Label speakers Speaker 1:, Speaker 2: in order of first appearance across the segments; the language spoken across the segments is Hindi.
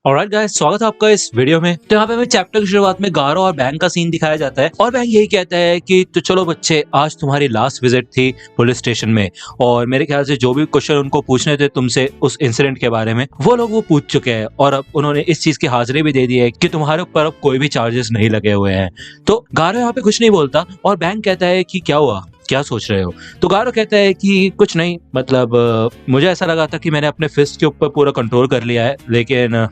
Speaker 1: ऑलराइट गाइस, स्वागत है आपका इस वीडियो में। तो यहाँ पे हमें चैप्टर की शुरुआत में गारो और बैंक का सीन दिखाया जाता है और बैंक यही कहता है कि तो चलो बच्चे, आज तुम्हारी लास्ट विजिट थी पुलिस स्टेशन में और मेरे ख्याल से जो भी क्वेश्चन उनको पूछने थे तुमसे उस इंसिडेंट के बारे में वो पूछ चुके हैं और अब उन्होंने इस चीज की हाजिरी भी दे दी है कि तुम्हारे ऊपर अब कोई भी चार्जेस नहीं लगे हुए हैं। तो गारो यहाँ पे कुछ नहीं बोलता और बैंक कहता है कि क्या हुआ, क्या सोच रहे हो। तो गारो कहता है कि कुछ नहीं, मतलब मुझे ऐसा लगा था कि मैंने अपने फिस्ट के ऊपर पूरा कंट्रोल कर लिया है, लेकिन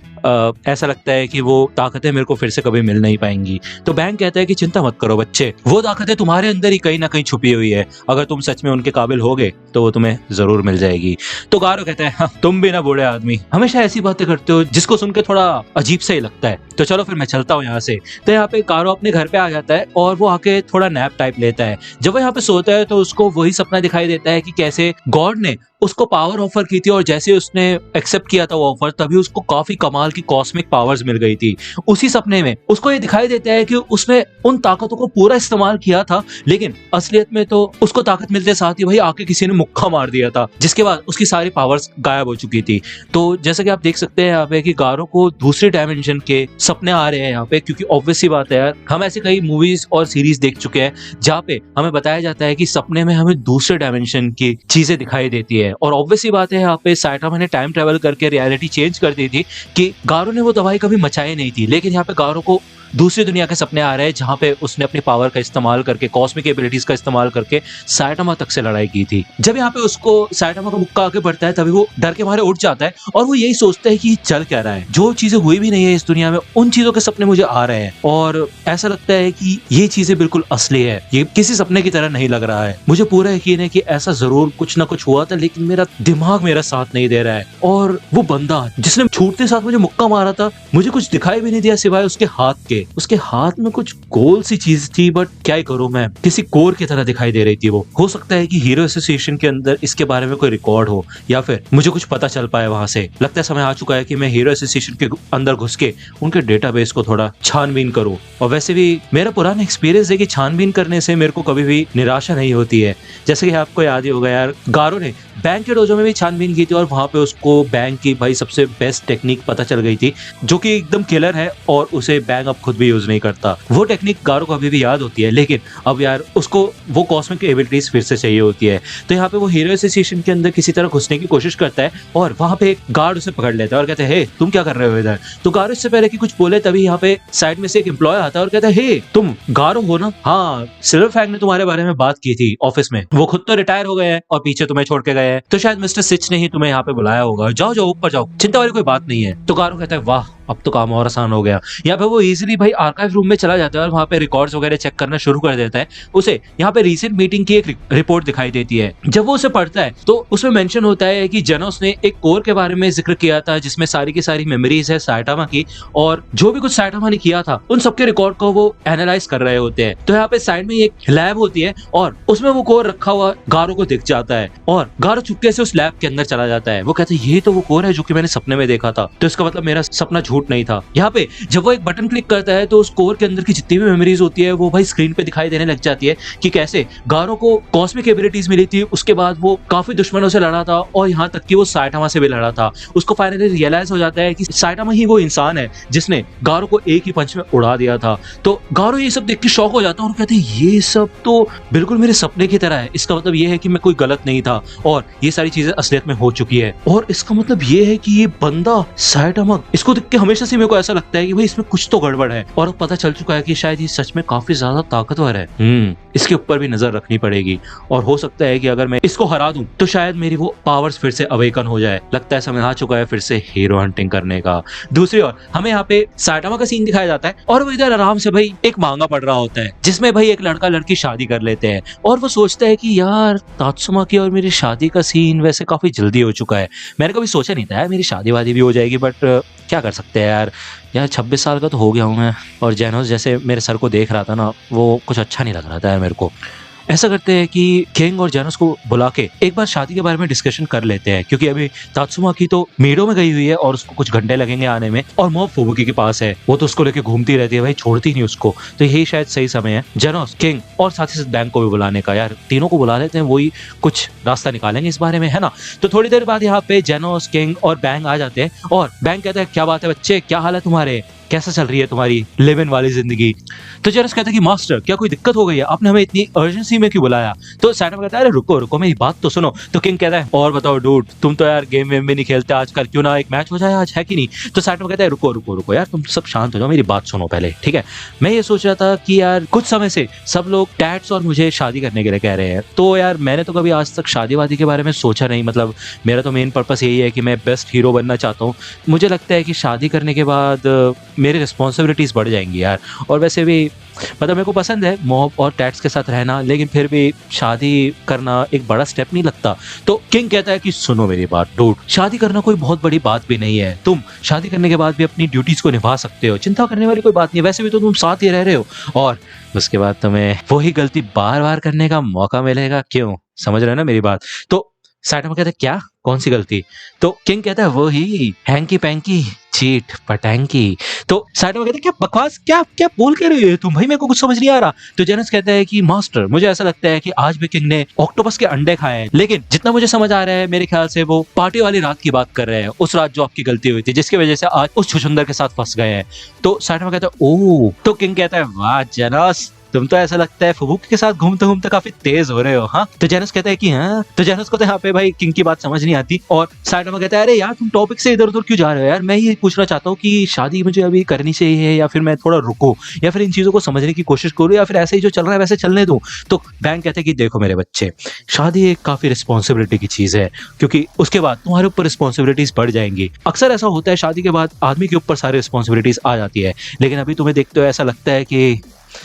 Speaker 1: ऐसा लगता है कि वो ताकतें मेरे को फिर से कभी मिल नहीं पाएंगी। तो बैंक कहता है कि चिंता मत करो बच्चे, वो ताकतें तुम्हारे अंदर ही कहीं ना कहीं छुपी हुई है, अगर तुम सच में उनके काबिल होगे तो वो तुम्हें जरूर मिल जाएगी। तो गारो कहता है हाँ, तुम भी ना बूढ़े आदमी हमेशा ऐसी बातें करते हो जिसको सुन के थोड़ा अजीब सा ही लगता है, तो चलो फिर मैं चलता हूँ यहाँ से। तो यहाँ पे गारो अपने घर पे आ जाता है और वो आके थोड़ा नैप टाइप लेता है। जब वो यहाँ पे सोता है तो उसको वही सपना दिखाई देता है कि कैसे गॉड ने उसको पावर ऑफर की थी और जैसे उसने एक्सेप्ट किया था वो ऑफर, तभी उसको काफी कमाल की कॉस्मिक पावर्स मिल गई थी। उसी सपने में उसको ये दिखाई देता है कि उसने उन ताकतों को पूरा इस्तेमाल किया था, लेकिन असलियत में तो उसको ताकत मिलते साथ ही वही आके किसी ने मुक्का मार दिया था, जिसके बाद उसकी सारी पावर्स गायब हो चुकी थी। तो जैसा कि आप देख सकते हैं यहाँ पे कि गारो को दूसरी डायमेंशन के सपने आ रहे हैं यहाँ पे, क्योंकि ऑब्वियस सी बात है यार, हम ऐसे कई मूवीज और सीरीज देख चुके हैं जहाँ पे हमें बताया जाता है कि सपने में हमें दूसरे डायमेंशन की चीजें दिखाई देती है। और ऑब्वियस सी बात है यहाँ पे साइटामा ने टाइम ट्रेवल करके रियलिटी चेंज कर दी थी कि गारो ने वो दवाई कभी मचाई नहीं थी, लेकिन यहाँ पे गारो को दूसरी दुनिया के सपने आ रहे हैं जहां पे उसने अपनी पावर का इस्तेमाल करके, कॉस्मिक एबिलिटीज का इस्तेमाल करके साइटामा तक से लड़ाई की थी। जब यहाँ पे उसको साइटामा का मुक्का आगे बढ़ता है तभी वो डर के मारे उठ जाता है और वो यही सोचता है कि चल क्या रहा है, जो चीजें हुई भी नहीं है इस दुनिया में उन चीजों के सपने मुझे आ रहे हैं और ऐसा लगता है कि ये चीजें बिल्कुल असली है, ये किसी सपने की तरह नहीं लग रहा है। मुझे पूरा यकीन है कि ऐसा जरूर कुछ ना कुछ हुआ था, लेकिन मेरा दिमाग मेरा साथ नहीं दे रहा है। और वो बंदा जिसने छूटते साथ मुझे मुक्का मारा था, मुझे कुछ दिखाई भी नहीं दिया सिवाय उसके हाथ के। उसके हाथ में कुछ गोल सी चीज थी, बट क्या ही करूं मैं, किसी कोर की तरह दिखाई दे रही थी वो। हो सकता है कि हीरो एसोसिएशन के अंदर इसके बारे में कोई रिकॉर्ड हो या फिर मुझे कुछ पता चल पाए वहां से। लगता है समय आ चुका है कि मैं हीरो एसोसिएशन के अंदर घुस के उनके डेटाबेस को थोड़ा छानबीन करूं। और वैसे भी मेरा पुराना एक्सपीरियंस है कि छानबीन करने से मेरे को कभी भी निराशा नहीं होती है। जैसे कि आपको याद ही होगा यार, गारो ने बैंक के डोजो में भी छानबीन की थी और वहां पे उसको बैंक की भाई सबसे बेस्ट टेक्निक पता चल गई थी, जो कि एकदम किलर है और उसे बैंक अब खुद भी यूज नहीं करता। वो टेक्निक गारो को अभी भी याद होती है, लेकिन अब यार उसको वो कॉस्मिक एबिलिटीज फिर से चाहिए होती है। तो यहाँ पे वो हीरो एसोसिएशन के अंदर किसी तरह घुसने की कोशिश करता है और वहां पे एक गार्ड उसे पकड़ लेता है और कहते हैं हे, तुम क्या कर रहे हो इधर। तो गारो इससे पहले कि कुछ बोले तभी यहाँ पे साइड में से एक एम्प्लॉय आता है और कहता है हे, तुम गारो हो ना? हाँ, सिल्वर फैंग ने तुम्हारे बारे में बात की थी ऑफिस में, वो खुद तो रिटायर हो गए हैं और पीछे तुम्हें छोड़ के गए हैं, तो शायद मिस्टर सिच ने ही तुम्हें यहाँ पे बुलाया होगा। जाओ जाओ ऊपर जाओ, चिंता वाली कोई बात नहीं है। तो गारो कहता है वाह, अब तो काम और आसान हो गया। यहाँ पे वो इजीली भाई आर्काइव रूम में चला जाता है और वहाँ पे रिकॉर्ड्स वगैरह चेक करना शुरू कर देता है। उसे यहाँ पे रीसेंट मीटिंग की एक रिपोर्ट दिखाई देती है। जब वो उसे पढ़ता है तो उसमें मेंशन होता है कि जेनोस ने एक कोर के बारे में जिक्र किया था जिसमें सारी की सारी मेमोरीज है साइटामा की, और जो भी कुछ साइटामा ने किया था उन सबके रिकॉर्ड को वो एनालाइज कर रहे होते हैं। तो यहाँ पे साइड में एक लैब होती है और उसमें वो कोर रखा हुआ गारो को दिख जाता है और गारो चुपके से उस लैब के अंदर चला जाता है। वो कहता है ये तो वो कोर है जो कि मैंने सपने में देखा था, तो इसका मतलब मेरा सपना झूठ नहीं था। यहाँ पे जब वो एक बटन क्लिक करता है तो उस कोर के अंदर की जितनी भी मेमोरीज होती है वो भाई स्क्रीन पे दिखाई देने लग जाती है कि कैसे गारो को कॉस्मिक एबिलिटीज मिली थी, उसके बाद वो काफी दुश्मनों से लड़ा था और यहाँ तक कि वो साइटामा से भी लड़ा था। उसको फाइनली रियलाइज हो जाता है कि साइटामा ही वो इंसान है जिसने गारो को एक ही पंच में उड़ा दिया था। तो गारो ये सब देख के शॉक हो जाता है और कहते हैं ये सब तो बिल्कुल मेरे सपने की तरह है, इसका मतलब ये है कि मैं कोई गलत नहीं था और ये सारी चीजें असलियत में हो चुकी है। और इसका मतलब ये है कि ये बंदा साइटामा, इसको देख के हमेशा से मेरे को ऐसा लगता है कि भाई इसमें कुछ तो गड़बड़ है और अब पता चल चुका है कि शायद ये सच में काफी ज्यादा ताकतवर है। इसके ऊपर भी नजर रखनी पड़ेगी और हो सकता है कि अगर मैं इसको हरा दूं तो शायद मेरी वो पावर्स फिर से अवेकन हो जाए। लगता है समय आ चुका है फिर से हीरो हंटिंग करने का। दूसरी ओर हमें यहाँ पे साइटामा का सीन दिखाया जाता है और वो इधर आराम से भाई एक मांगा पढ़ रहा होता है जिसमें भाई एक लड़का लड़की शादी कर लेते हैं और वो सोचता है कि यार तात्सुमा की और मेरी शादी का सीन वैसे काफी जल्दी हो चुका है। मैंने कभी सोचा नहीं था यार मेरी शादी वादी भी हो जाएगी, बट क्या कर सकते हैं यार 26 साल का तो हो गया हूँ मैं, और जेनोस जैसे मेरे सर को देख रहा था ना, वो कुछ अच्छा नहीं लग रहा था यार मेरे को। ऐसा करते हैं कि किंग और जेनोस को बुला के एक बार शादी के बारे में डिस्कशन कर लेते हैं, क्योंकि अभी तात्सुमा की तो मीडो में गई हुई है और उसको कुछ घंटे लगेंगे आने में, और मॉब फुबुकी के पास है, वो तो उसको लेके घूमती रहती है भाई, छोड़ती नहीं उसको। तो यही शायद सही समय है जेनोस, किंग और साथ ही साथ बैंक को भी बुलाने का। यार तीनों को बुला लेते हैं, वही कुछ रास्ता निकालेंगे इस बारे में, है ना। तो थोड़ी देर बाद यहाँ पे जेनोस, किंग और बैंक आ जाते हैं और बैंक कहता है क्या बात है बच्चे, क्या हाल है तुम्हारे, कैसा चल रही है तुम्हारी लिव इन वाली जिंदगी। तो जेनोस कहता है कि मास्टर क्या कोई दिक्कत हो गई है, आपने हमें इतनी अर्जेंसी में क्यों बुलाया। तो सैटम कहता है अरे रुको रुको मेरी बात तो सुनो। तो किंग कहता है और बताओ डूड, तुम तो यार गेम वेम भी नहीं खेलते आजकल, क्यों ना एक मैच हो जाए आज, है कि नहीं। तो सैटम कहता है रुको रुको रुको यार, तुम सब शांत हो जाओ, मेरी बात सुनो पहले, ठीक है। मैं ये सोच रहा था कि यार कुछ समय से सब लोग टैट्स और मुझे शादी करने के लिए कह रहे हैं, तो यार मैंने तो कभी आज तक शादी वादी के बारे में सोचा नहीं, मतलब मेरा तो मेन पर्पस यही है कि मैं बेस्ट हीरो बनना चाहता हूँ। मुझे लगता है कि शादी करने के बाद मेरी रिस्पॉन्सिबिलिटीज बढ़ जाएंगी यार, और वैसे भी मतलब मेरे को पसंद है मॉब और टैट्स के साथ रहना, लेकिन फिर भी शादी करना एक बड़ा स्टेप नहीं लगता। तो किंग कहता है कि सुनो मेरी बात डूड, शादी करना कोई बहुत बड़ी बात भी नहीं है, तुम शादी करने के बाद भी अपनी ड्यूटीज को निभा सकते हो, चिंता करने वाली कोई बात नहीं है, वैसे भी तो तुम साथ ही रह रहे हो, और उसके बाद तुम्हें वही गलती बार बार करने का मौका मिलेगा, क्यों, समझ रहे हो ना मेरी बात। तो सैटम कहता है क्या, कौन सी गलती। तो किंग कहता है वही हैंकी पैंकी चीट पटैंकी। तो सैटम कहता है क्या बकवास, क्या क्या बोल के रहे हो तुम भाई, मेरे को कुछ समझ नहीं आ रहा। तो जेनस कहता है कि मास्टर मुझे ऐसा लगता है कि आज भी किंग ने ऑक्टोपस के अंडे खाए हैं, लेकिन जितना मुझे समझ आ रहा है मेरे ख्याल से वो पार्टी वाली रात की बात कर रहे हैं, उस रात जो आपकी गलती हुई थी जिसकी वजह से आज उस छुछुंदर के साथ फंस गए हैं। तो सैटम कहता है ओह। तो किंग कहता है वाह जेनस, तुम तो ऐसा लगता है फुबुकी के साथ घूमते घूमते काफी तेज हो रहे हो। हाँ, तो जेनस कहता है कि हाँ। तो जेनस को तो यहाँ पे भाई किंग की बात समझ नहीं आती, और साइटोमा कहता है अरे यार तुम टॉपिक से इधर उधर क्यों जा रहे हो यार, मैं ये पूछना चाहता हूँ कि शादी मुझे अभी करनी चाहिए या फिर मैं थोड़ा रुकूं, या फिर इन चीजों को समझने की कोशिश करूँ, या फिर ऐसे ही जो चल रहा है वैसे चलने दूं। तो बैंक कहते हैं कि देखो मेरे बच्चे, शादी एक काफी रिस्पॉन्सिबिलिटी की चीज है, क्योंकि उसके बाद तुम्हारे ऊपर रिस्पॉन्सिबिलिटीज बढ़ जाएंगी। अक्सर ऐसा होता है शादी के बाद आदमी के ऊपर सारी रिस्पॉन्सिबिलिटीज आ जाती है, लेकिन अभी तुम्हें देखते हो ऐसा लगता है कि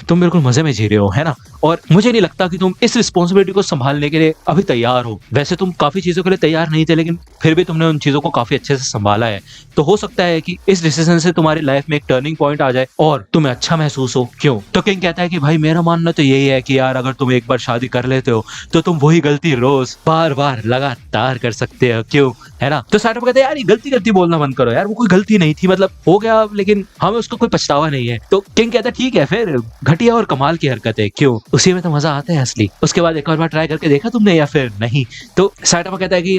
Speaker 1: तुम बिल्कुल मजे में जी रहे हो, है ना। और मुझे नहीं लगता कि तुम इस रिस्पॉन्सिबिलिटी को संभालने के लिए अभी तैयार हो। वैसे तुम काफी चीजों के लिए तैयार नहीं थे, लेकिन फिर भी तुमने उन चीजों को काफी अच्छे से संभाला है। तो हो सकता है कि इस डिसीजन से तुम्हारी लाइफ में एक टर्निंग पॉइंट आ जाए और तुम्हें अच्छा महसूस हो, क्यों। तो किंग कहता है कि भाई मेरा मानना तो यही है कि यार अगर तुम एक बार शादी कर लेते हो तो तुम वही गलती रोज बार बार लगातार कर सकते हो, क्यों, है ना। तो सैटम कहते हैं यार ये गलती गलती बोलना बंद करो यार, वो कोई गलती नहीं थी, मतलब हो गया, लेकिन हमें उसका कोई पछतावा नहीं है। तो किंग कहता है ठीक है फिर, घटिया और कमाल की हरकत है, क्यों, उसी में तो मजा आता है असली। उसके बाद एक और बार ट्राई करके देखा तुमने या फिर नहीं। तो सैटम कहता है कि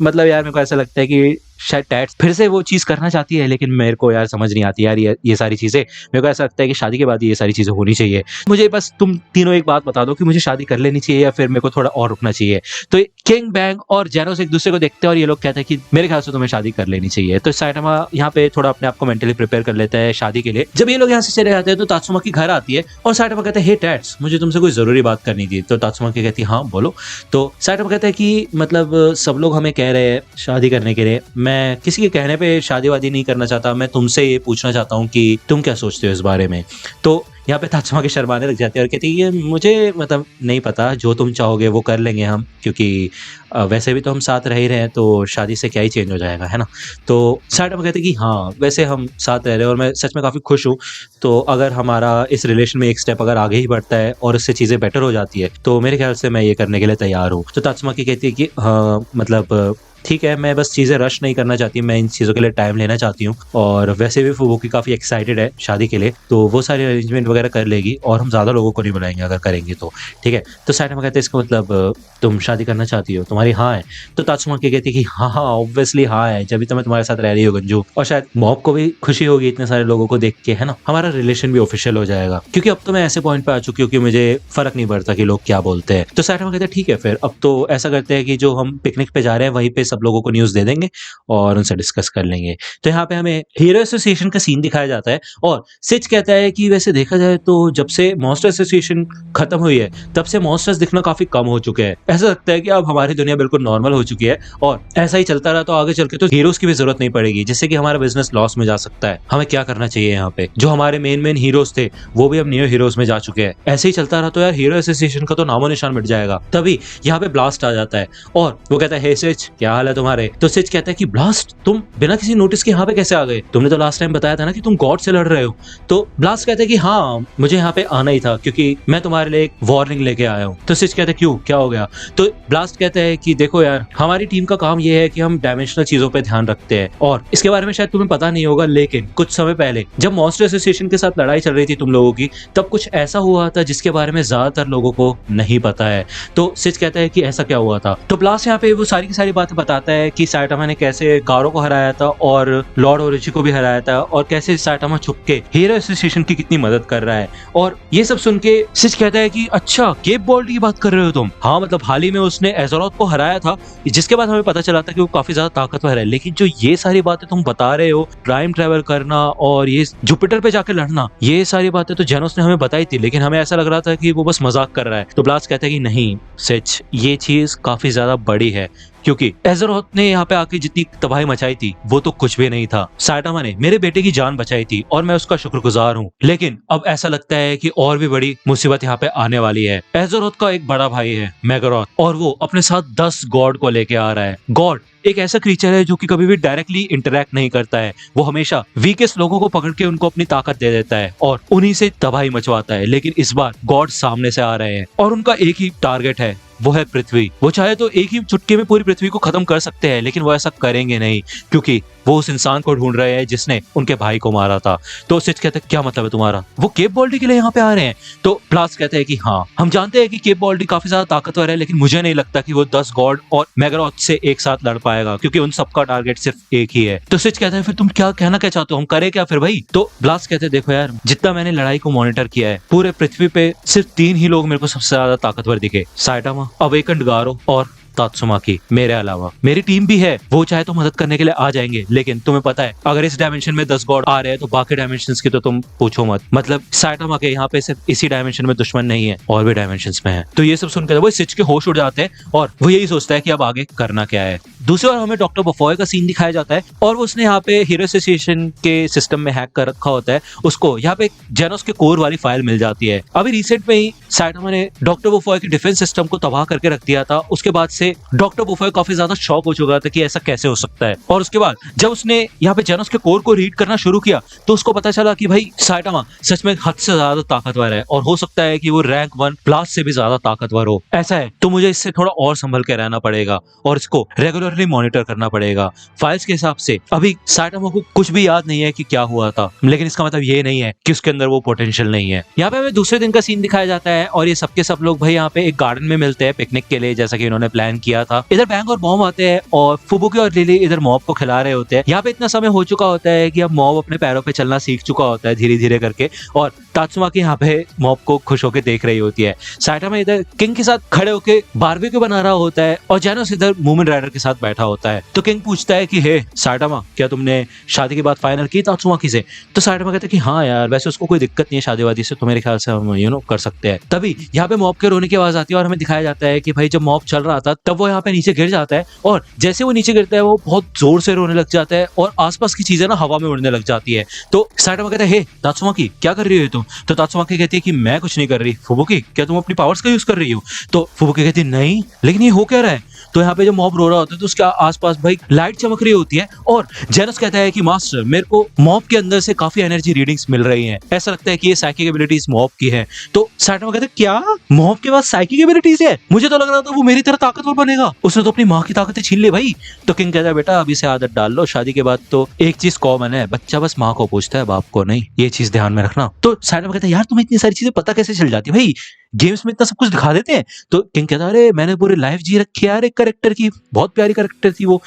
Speaker 1: मतलब यार मेरे को ऐसा लगता है कि शायद टैट्स फिर से वो चीज करना चाहती है, लेकिन मेरे को यार समझ नहीं आती यार ये सारी चीजें। मेरे को ऐसा लगता है कि शादी के बाद ये सारी चीजें होनी चाहिए। मुझे बस तुम तीनों एक बात बता दो कि मुझे शादी कर लेनी चाहिए या फिर मेरे को थोड़ा और रुकना चाहिए। तो किंग, बैंक और जेनोस एक दूसरे को देखते हैं और ये लोग कहते हैं कि मेरे ख्याल से तुम्हें शादी कर लेनी चाहिए। तो साइटामा यहाँ पे थोड़ा अपने आप को मेंटली प्रिपेयर कर लेता है शादी के लिए। जब ये लोग यहाँ से चले जाते हैं तो तात्सुमा की घर आती है और साइटामा कहता है हे टैट्स, मुझे तुमसे कोई जरूरी बात करनी थी। तो तात्सुमा की कहती है हाँ बोलो। तो साइटामा कहता है कि मतलब सब लोग हमें कह रहे हैं शादी करने के लिए, मैं किसी के कहने पे शादी वादी नहीं करना चाहता, मैं तुमसे ये पूछना चाहता हूँ कि तुम क्या सोचते हो इस बारे में। तो यहाँ पे तात्सुमा के शर्माने लग जाते हैं और कहती है ये मुझे मतलब नहीं पता, जो तुम चाहोगे वो कर लेंगे हम, क्योंकि वैसे भी तो हम साथ रह ही रहे हैं तो शादी से क्या ही चेंज हो जाएगा, है ना। तो साइटामा कहते हैं कि हाँ वैसे हम साथ रह रहे हैं और मैं सच में काफ़ी खुश हूँ, तो अगर हमारा इस रिलेशन में एक स्टेप अगर आगे ही बढ़ता है और इससे चीज़ें बेटर हो जाती है तो मेरे ख्याल से मैं ये करने के लिए तैयार हूँ। तो तात्सुमा की कहती है कि हाँ मतलब ठीक है, मैं बस चीज़ें रश नहीं करना चाहती, मैं इन चीज़ों के लिए टाइम लेना चाहती हूँ, और वैसे भी फुबुकी काफ़ी एक्साइटेड है शादी के लिए, तो वो सारी अरेंजमेंट वगैरह कर लेगी और हम ज़्यादा लोगों को नहीं बुलाएंगे अगर करेंगे तो, ठीक है। तो साइटामा कहते हैं इसका मतलब तुम शादी करना चाहती हो, तुम्हारी हाँ है। तो तात्सुमा की कहती है कि हाँ हाँ ऑब्वियसली हाँ है, जब भी तो मैं तुम्हारे साथ रह रही हूँ गंजू, और शायद मॉब को भी खुशी होगी इतने सारे लोगों को देख के, है ना, हमारा रिलेशन भी ऑफिशियल हो जाएगा, क्योंकि अब तो मैं ऐसे पॉइंट पे आ चुकी हूँ कि मुझे फर्क नहीं पड़ता कि लोग क्या बोलते हैं। तो साइटामा कहते हैं ठीक है फिर अब तो ऐसा करते हैं कि जो हम पिकनिक पे जा रहे हैं वहीं पे सब लोगों को न्यूज़ दे देंगे और उनसे डिस्कस कर लेंगे। तो यहाँ पे हमें हीरो एसोसिएशन का सीन दिखाया जाता है और सिच कहता है कि वैसे देखा जाए तो जब से मॉन्स्टर एसोसिएशन खत्म हुई है तब से मॉन्स्टर्स दिखना काफी कम हो चुके हैं। ऐसा लगता है कि अब हमारी दुनिया बिल्कुल नॉर्मल हो चुकी है और ऐसा ही चलता रहा तो आगे चल के तो हीरोज की भी जरूरत नहीं पड़ेगी, जिससे कि हमारा बिजनेस लॉस में जा सकता है। हमें क्या करना चाहिए यहाँ पे, जो हमारे मेन हीरोज थे वो भी अब न्यू हीरोज में जा चुके हैं। ऐसे ही चलता रहा तो यार हीरो एसोसिएशन का तो नामो निशान मिट जाएगा। तभी यहाँ पे ब्लास्ट आ जाता है और वो कहता है हे सिच क्या हाल है तुम्हारे? तो सिच कहता है कि ब्लास्ट, तुम बिना किसी नोटिस के यहाँ पे कैसे आ गए? तुमने तो लास्ट टाइम बताया था ना कि तुम गॉड से लड़ रहे हो। तो ब्लास्ट कहता है कि हाँ, मुझे यहाँ पे आना ही था क्योंकि मैं तुम्हारे लिए एक वार्निंग लेके आया हूँ। तो सिच कहता है क्यों, क्या हो गया? तो ब्लास्ट कहता है कि देखो यार, हमारी टीम का काम ये है कि हम डायमेंशनल चीजों पे ध्यान रखते हैं, और इसके बारे में शायद तुम्हें पता नहीं होगा, लेकिन कुछ समय पहले जब मॉन्स्टर एसोसिएशन के साथ लड़ाई चल रही थी तुम लोगों की, तब कुछ ऐसा हुआ था जिसके बारे में ज्यादातर लोगों को नहीं पता है। तो सिच कहता है कि ऐसा क्या हुआ था? तो ब्लास्ट यहाँ पे वो सारी की सारी बातें बताता है कि साइटामा ने कैसे गारो को हराया था और लॉर्ड ओरोची को भी हराया था, और कैसे साइटामा छुप के हीरो एसोसिएशन की कितनी मदद कर रहा है। और ये सब सुन के सिच कहता है कि अच्छा, केप बॉल्ट की बात कर रहे हो तुम? हाँ, मतलब हाल ही में उसने एज़रोथ को हराया था, जिसके बाद हमें पता चला था कि वो काफी ज्यादा ताकतवर है। लेकिन जो ये सारी बातें तुम बता रहे हो, टाइम ट्रेवल करना और ये जुपिटर पे जाके लड़ना, ये सारी बातें तो जेनोस ने हमें बताई थी, लेकिन हमें ऐसा लग रहा था कि वो बस मजाक कर रहा है। तो ब्लास्ट कहता है कि नहीं सिच, ये चीज काफी ज्यादा बड़ी है, क्योंकि एज़रोथ ने यहाँ पे आके जितनी तबाही मचाई थी वो तो कुछ भी नहीं था। साइटामा ने मेरे बेटे की जान बचाई थी और मैं उसका शुक्रगुजार हूँ, लेकिन अब ऐसा लगता है कि और भी बड़ी मुसीबत यहाँ पे आने वाली है। एज़रोथ का एक बड़ा भाई है मेगारोथ, और वो अपने साथ 10 गॉड को लेके आ रहा है। गॉड एक ऐसा क्रीचर है जो कि कभी भी डायरेक्टली इंटरेक्ट नहीं करता है, वो हमेशा वीकेस्ट लोगों को पकड़ के उनको अपनी ताकत दे देता है और उन्हीं से तबाही मचवाता है। लेकिन इस बार गॉड सामने से आ रहे हैं और उनका एक ही टारगेट है, वो है पृथ्वी। वो चाहे तो एक ही चुटकी में पूरी पृथ्वी को खत्म कर सकते हैं, लेकिन वो ऐसा करेंगे नहीं, क्योंकि वो उस इंसान को ढूंढ रहे हैं जिसने उनके भाई को मारा था। तो सिच कहते हैं क्या मतलब है तुम्हारा? वो केप बॉल्टी के लिए यहाँ पे आ रहे हैं? तो ब्लास्ट कहते हैं कि हाँ, हम जानते हैं कि केप बॉल्टी काफी ज्यादा ताकतवर है, लेकिन मुझे नहीं लगता कि वो 10 गॉड और मेगारोथ से एक साथ लड़ पाएगा, क्योंकि उन सबका टारगेट सिर्फ एक ही है। तो सिच कहते हैं फिर तुम क्या कहना क्या चाहते हो, हम करें क्या फिर भाई? तो ब्लास्ट कहते हैं देखो यार, जितना मैंने लड़ाई को मॉनिटर किया है, पूरे पृथ्वी पे सिर्फ 3 ही लोग मेरे को सबसे ज्यादा ताकतवर दिखे, साइटामा, अवेकन्ड गारो और तात्सुमाकी। मेरे अलावा मेरी टीम भी है, वो चाहे तो मदद करने के लिए आ जाएंगे, लेकिन तुम्हें पता है अगर इस डायमेंशन में 10 गॉड आ रहे हैं तो बाकी डायमेंशंस की तो तुम पूछो मत। मतलब साइटामा के यहाँ पे सिर्फ इसी डायमेंशन में दुश्मन नहीं है, और भी डायमेंशंस में है। तो ये सब सुनकर वो सिच के होश उड़ जाते हैं और वो यही सोचता है कि अब आगे करना क्या है। दूसरी ओर हमें डॉक्टर बफॉय का सीन दिखाया जाता है, और उसने यहाँ पे हीरो एसोसिएशन के सिस्टम में हैक कर रखा होता है। उसको यहाँ पे जेनोस के कोर वाली फाइल मिल जाती है। अभी रिसेंट में ही साइटामा ने डॉक्टर बफॉय के डिफेंस सिस्टम को तबाह करके रख दिया था। उसके बाद से डॉक्टर बफॉय काफी ज्यादा शॉक हो चुका था कि ऐसा कैसे हो सकता है, और उसके बाद जब उसने यहाँ पे जेनोस के कोर को रीड करना शुरू किया तो उसको पता चला कि भाई साइटामा सच में हद से ज्यादा ताकतवर है, और हो सकता है कि वो रैंक 1 प्लस से भी ज्यादा ताकतवर हो। ऐसा है तो मुझे इससे थोड़ा और संभल के रहना पड़ेगा और इसको रेगुलरली मॉनिटर करना पड़ेगा। फाइल्स के हिसाब से अभी साइटामा को कुछ भी याद नहीं है कि क्या हुआ था, लेकिन इसका मतलब ये नहीं है कि उसके अंदर वो पोटेंशियल नहीं है। यहाँ पे हमें दूसरे दिन का सीन दिखाया जाता है, और ये सबके सब लोग भाई यहाँ पे एक गार्डन में मिलते हैं पिकनिक के लिए, जैसा कि इन्होंने प्लान किया था। इधर बैंग और मॉम आते हैं और फुबुकी और लिली इधर मॉब को खिला रहे होते हैं। यहाँ पे इतना समय हो चुका होता है कि अब मॉब अपने पैरों पे चलना सीख चुका होता है धीरे धीरे करके, और तात्सुमाकी यहाँ पे मॉब को खुश होकर देख रही होती है। साइटामा इधर किंग के साथ खड़े होकर बारबेक्यू बना रहा होता है, और जेनोस इधर मूवमेंट राइडर के साथ बैठा होता है। तो किंग पूछता है कि हे साइटामा, क्या तुमने शादी की बात फाइनल की तात्सुमाकी से? तो साइटामा कहता है कि हाँ यार, वैसे उसको कोई दिक्कत नहीं है शादीवादी से, तो मेरे ख्याल से हम कर सकते हैं। तभी यहाँ पे मॉब के रोने की आवाज आती है, और हमें दिखाया जाता है कि भाई जब मॉब चल रहा था तब वो यहाँ पे नीचे गिर जाता है, और जैसे वो नीचे गिरता है वो बहुत जोर से रोने लग जाता है, और आसपास की चीजें ना हवा में उड़ने लग जाती है। तो साइटामा कहता है हे तात्सुमाकी, क्या कर रही हो तुम? तो तात्सुमाकी कहती है कि मैं कुछ नहीं कर रही। फुबुकी, क्या तुम अपनी पावर्स का यूज कर रही हो? तो फुबुकी कहती है नहीं, लेकिन ये हो क्या रहा है? तो यहाँ पे जब मॉब रो रहा होता है तो उसके आसपास भाई लाइट चमक रही होती है, और जेनस कहता है कि मास्टर, मेरे को मॉब के अंदर से काफी एनर्जी रीडिंग्स मिल रही हैं, ऐसा लगता है कि ये साइकिक एबिलिटीज मॉब की है। तो साइटामा कहता है क्या मॉब के पास साइकिक एबिलिटीज है? मुझे तो लग रहा था वो मेरी तरह ताकतवर बनेगा, उसने तो अपनी माँ की ताकतें छीन ली भाई। तो किंग कहता है बेटा अभी से आदत डाल लो, शादी के बाद तो एक चीज कॉमन है, बच्चा बस माँ को पूछता है, बाप को नहीं, ये चीज ध्यान में रखना। तो साइटामा कहता है यार तुम्हें इतनी सारी चीजें पता कैसे चल जाती है भाई, गेम्स में इतना सब कुछ दिखा देते हैं। तो किंग कहता है अरे मैंने पूरी लाइफ जी रखी है यार एक कैरेक्टर की, बहुत प्यारी कैरेक्टर थी वो,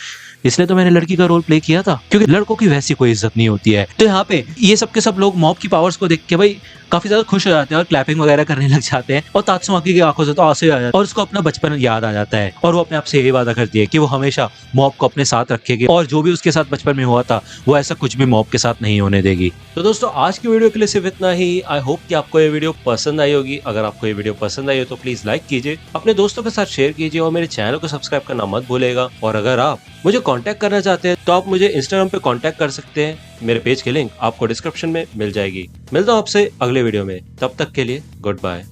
Speaker 1: इसलिए तो मैंने लड़की का रोल प्ले किया था, क्योंकि लड़कों की वैसी कोई इज्जत नहीं होती है। तो यहाँ पे ये सब के सब लोग मॉब की पावर्स को देख के भाई काफी ज्यादा खुश हो जाते हैं और क्लैपिंग वगैरह करने लग जाते हैं, और तात्सुमाकी की आंखों से तो आंसू आ जाते हैं, और उसको अपना बचपन याद आ जाता है, और वो अपने आप से यही वादा करती है कि वो हमेशा मॉब को अपने साथ रखेगी, और जो भी उसके साथ बचपन में हुआ था वो ऐसा कुछ भी मॉब के साथ नहीं होने देगी। तो दोस्तों आज की वीडियो के लिए सिर्फ इतना ही। आई होप कि आपको ये वीडियो पसंद आई होगी। अगर आपको ये वीडियो पसंद आई हो तो प्लीज लाइक कीजिए, अपने दोस्तों के साथ शेयर कीजिए, और मेरे चैनल को सब्सक्राइब करना मत भूलेगा। और अगर आप मुझे कांटेक्ट करना चाहते हैं तो आप मुझे इंस्टाग्राम पे कांटेक्ट कर सकते हैं, मेरे पेज की लिंक आपको डिस्क्रिप्शन में मिल जाएगी। मिलता हूँ आपसे अगले वीडियो में, तब तक के लिए गुड बाय।